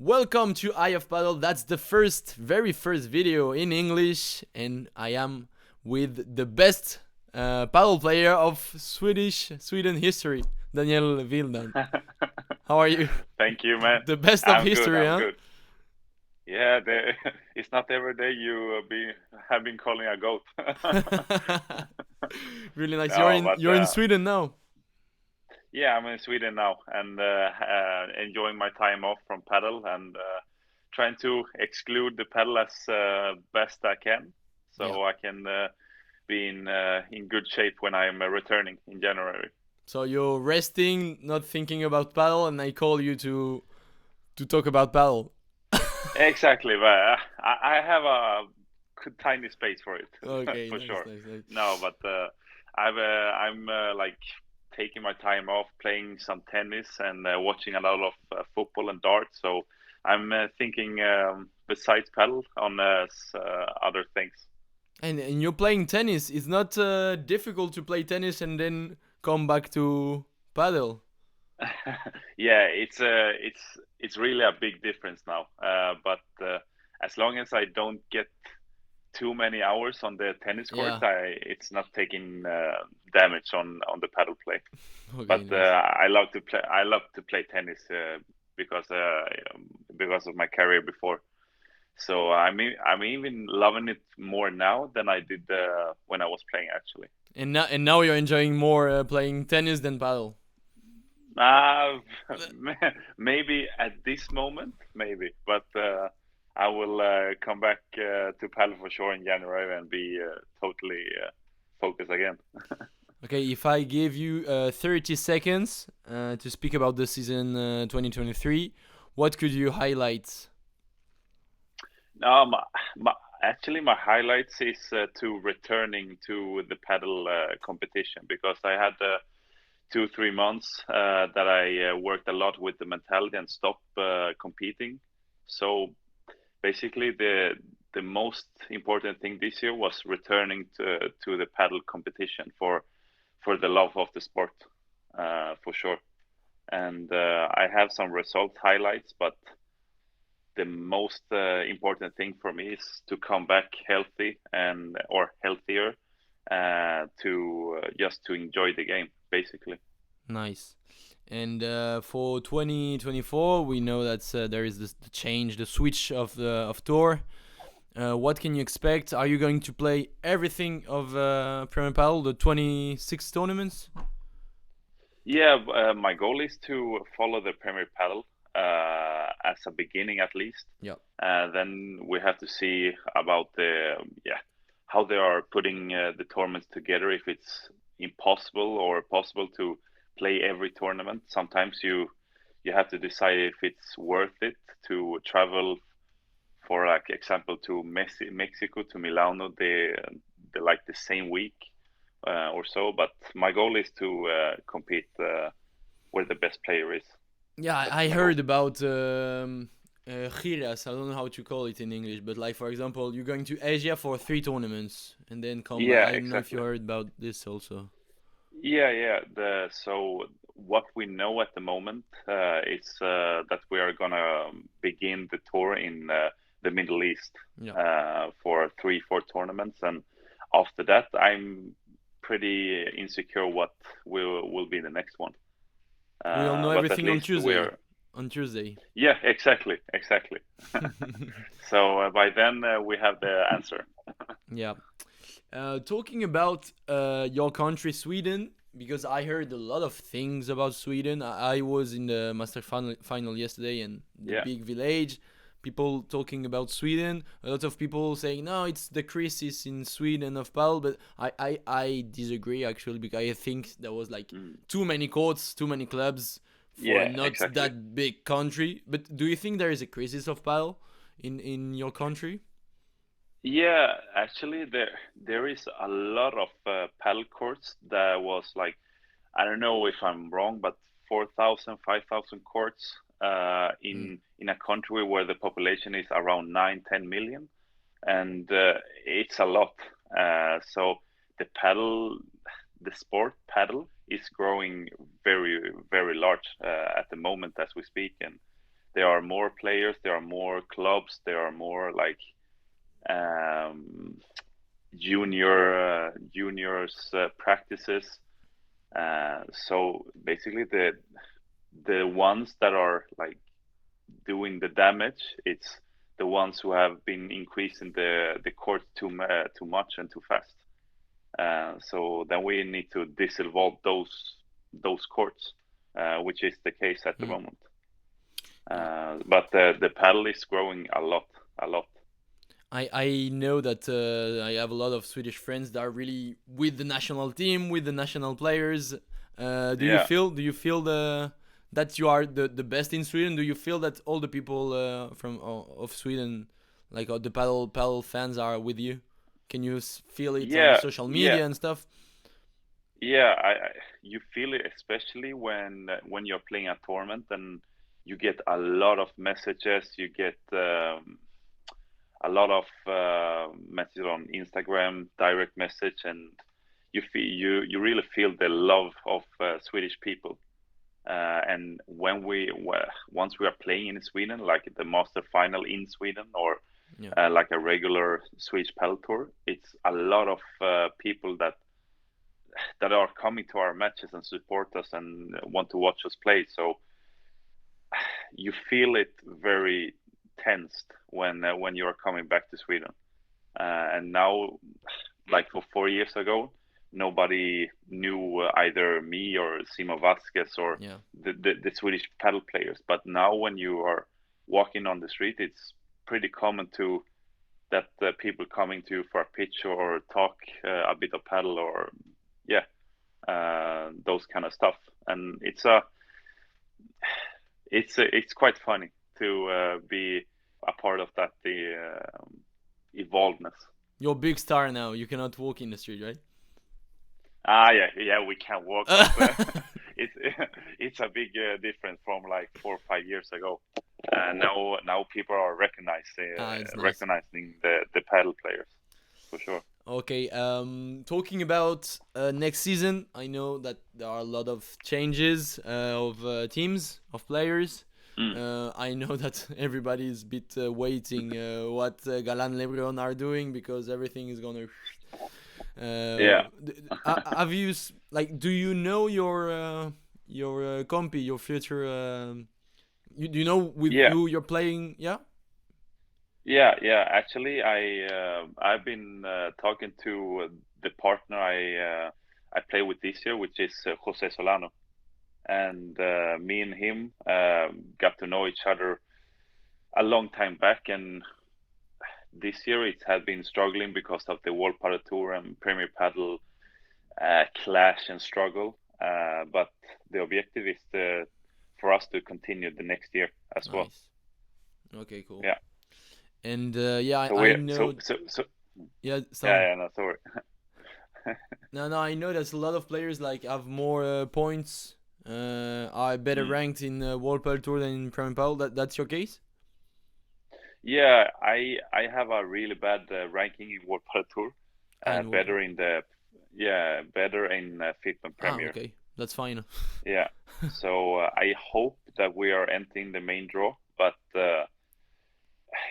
Welcome to Eye of Paddle. That's the very first video in English, and I am with the best paddle player of Sweden history, Daniel Wildan. How are you? Thank you, man. The best of I'm good. history, I'm huh? good. Yeah, it's not every day you have been calling a goat. Really nice. You're No, in but you're in Sweden now. yeah, I'm in Sweden now and enjoying my time off from paddle and trying to exclude the paddle as best I can, Yeah. so I can be in good shape when I'm returning in January. So you're resting, not thinking about paddle, and I call you to talk about paddle. Exactly, but I have a tiny space for it Okay, for nice, sure. nice, nice. No, but I'm like taking my time off, playing some tennis and watching a lot of football and darts. So I'm thinking besides paddle on other things. And you're playing tennis. It's not difficult to play tennis and then come back to paddle. Yeah, it's really a big difference now. But as long as I don't get too many hours on the tennis court, Yeah. it's not taking damage on the paddle play. Okay, But nice. I love to play. I love to play tennis because of my career before. So I'm even loving it more now than I did when I was playing actually. And now you're enjoying more playing tennis than paddle. Uh, maybe at this moment, maybe, but I will come back to paddle for sure in January and be totally focused again. Okay, if I give you 30 seconds to speak about the season 2023, what could you highlight? No, actually, my highlights is to returning to the paddle competition because I had 2 3 months that I worked a lot with the mentality and stopped competing. So basically, the most important thing this year was returning to the paddle competition for the love of the sport, for sure. And I have some result highlights, but the most important thing for me is to come back healthy and or healthier to just to enjoy the game basically. Nice. And for 2024, we know that there is this the change, the switch of tour. What can you expect? Are you going to play everything of Premier Padel, the 26 tournaments? Yeah, my goal is to follow the Premier Padel as a beginning at least. Yeah. Then we have to see about the how they are putting the tournaments together. If it's impossible or possible to play every tournament, sometimes you have to decide if it's worth it to travel for like example to Mexico to Milano the like the same week or so. But my goal is to compete where the best player is. Yeah, That's I my goal. heard about giras. I don't know how to call it in English, but like for example, you're going to Asia for 3 tournaments and then come back. Yeah, I don't know if you exactly. heard about this also. Yeah. The so what we know at the moment is that we are gonna begin the tour in the Middle East Yeah, for 3 4 tournaments, and after that, I'm pretty insecure what will be the next one. we'll know But at everything on least Tuesday. we're On Tuesday. yeah, exactly. So by then we have the answer. Yeah. Talking about your country, Sweden, because I heard a lot of things about Sweden. I was in the master final yesterday, and the Yeah. big village. People talking about Sweden. A lot of people saying no, it's the crisis in Sweden of paddle, but I disagree actually because I think there was like Mm. too many courts, too many clubs for Yeah, not exactly. that big country. But do you think there is a crisis of paddle in your country? Yeah, actually, there is a lot of paddle courts that was like I don't know if I'm wrong, but 4,000, 5,000 courts Mm. in a country where the population is around 9 10 million, and it's a lot. So the paddle, the sport paddle is growing very large at the moment as we speak, and there are more players, there are more clubs, there are more like um, juniors practices. So basically, the ones that are like doing the damage, it's the ones who have been increasing the court too much and too fast. So then we need to disinvolve those courts, which is the case at the Mm. moment. Yeah. But the paddle is growing a lot, a lot. I know that I have a lot of Swedish friends that are really with the national team, with the national players. Yeah, Do you feel that you are the best in Sweden? Do you feel that all the people from of Sweden, like the paddle fans, are with you? Can you feel it on yeah, social yeah, media and stuff? yeah. You feel it especially when you're playing a tournament and you get a lot of messages. You get a lot of messages on Instagram, direct message, and you really feel the love of Swedish people. And once we are playing in Sweden, like the master final in Sweden, or Yeah. like a regular Swedish Padel Tour, it's a lot of people that are coming to our matches and support us and want to watch us play. So you feel it very tensed when you are coming back to Sweden. And now, like for 4 years ago, nobody knew either me or Simo Vasquez or Yeah. the Swedish paddle players. But now, when you are walking on the street, it's pretty common to that people coming to you for a pitch or talk a bit of paddle or yeah, those kind of stuff. And it's quite funny to be a part of that the evolvedness. You're a big star now. You cannot walk in the street, right? Yeah, yeah, we can walk, but it's it's a big difference from like 4 or 5 years ago. Now people are It's nice. recognizing the paddle players for sure. Okay, talking about next season, I know that there are a lot of changes of teams, of players. Mm. I know that everybody is a bit waiting what Galan Lebron are doing because everything is gonna. Yeah, Have you like? Do you know your compy, your future? Do you know with yeah, who you're playing? Yeah. yeah. Actually, I've been talking to the partner I play with this year, which is Jose Solano, and me and him got to know each other a long time back, and this year it had been struggling because of the World Padel Tour and Premier Padel clash and struggle. But the objective is for us to continue the next year as well. Nice. Okay. Cool. Yeah. And yeah, So I we know. so Yeah. Sorry. yeah, yeah, no, sorry. No, I know that a lot of players like have more points, are better Mm. ranked in World Padel Tour than in Premier Padel. That's your case? Yeah, I have a really bad ranking in World Padel Tour. In World Padel. Better in the better in FIP and Premier. Okay, that's fine. Yeah. So I hope that we are entering the main draw, but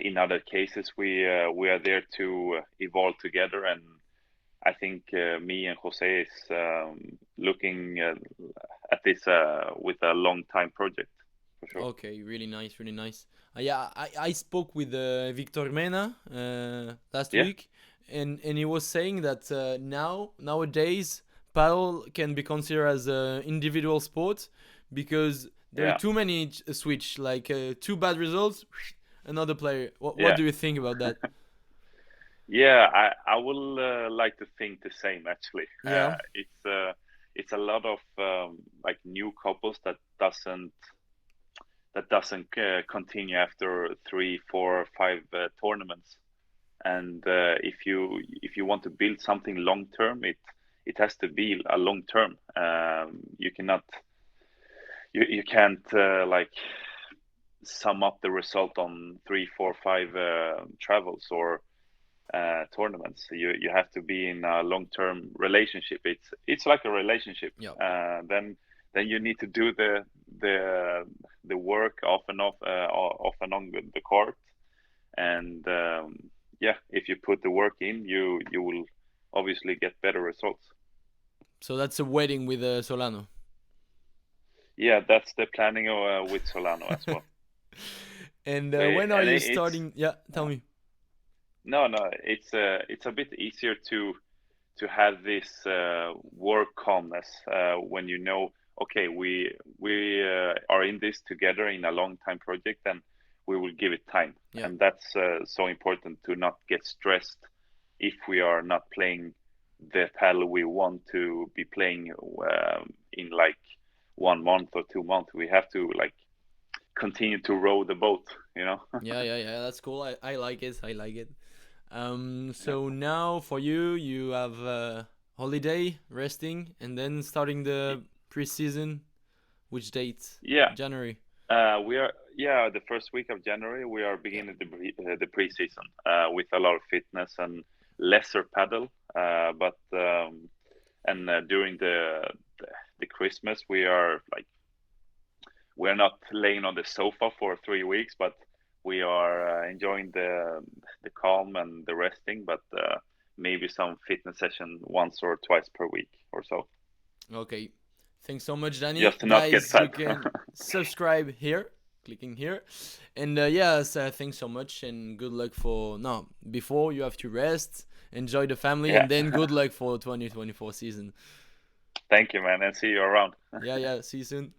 in other cases we are there to evolve together, and I think me and Jose is looking at this with a long time project for sure. Okay, really nice, really nice. Yeah, I spoke with Victor Mena last Yeah, week, and he was saying that nowadays paddle can be considered as an individual sport because there are yeah, too many switch, like two bad results, another player. What yeah, do you think about that? yeah. I will like to think the same actually. Yeah, It's a lot of like new couples that doesn't continue after 3, 4, 5 tournaments. And if you want to build something long term, it has to be a long term. You can't like sum up the result on 3, 4, 5 travels or tournaments. You have to be in a long term relationship. It's like a relationship. yeah, Then then you need to do the work off and off and on the court. And yeah, if you put the work in, you will obviously get better results. So that's a wedding with Solano. Yeah, that's the planning with Solano as well. And So when are and you it's starting? Yeah, tell uh, me. no, it's a bit easier to have this work calmness when you know, okay, we are in this together in a long time project, and we will give it time. Yeah. And that's so important to not get stressed if we are not playing the paddle we want to be playing in like 1 month or 2 months. We have to like continue to row the boat, you know. Yeah, yeah, yeah. That's cool. I like it. I like it. Yeah. So now for you, you have holiday, resting, and then starting the preseason. Which date? Yeah, January. we are. Yeah, the first week of January we are Yeah. beginning the preseason with a lot of fitness and lesser paddle. But and during the Christmas we are like, we're not laying on the sofa for 3 weeks, but we are enjoying the calm and the resting. But maybe some fitness session once or twice per week or so, Okay. Thanks so much, Danny. just to not get Guys, you fat. can subscribe here, clicking here. And yes, thanks so much and good luck for. No, before you have to rest, enjoy the family, Yeah, and then good luck for 2024 season. thank you, man, and see you around. Yeah, yeah. See you soon.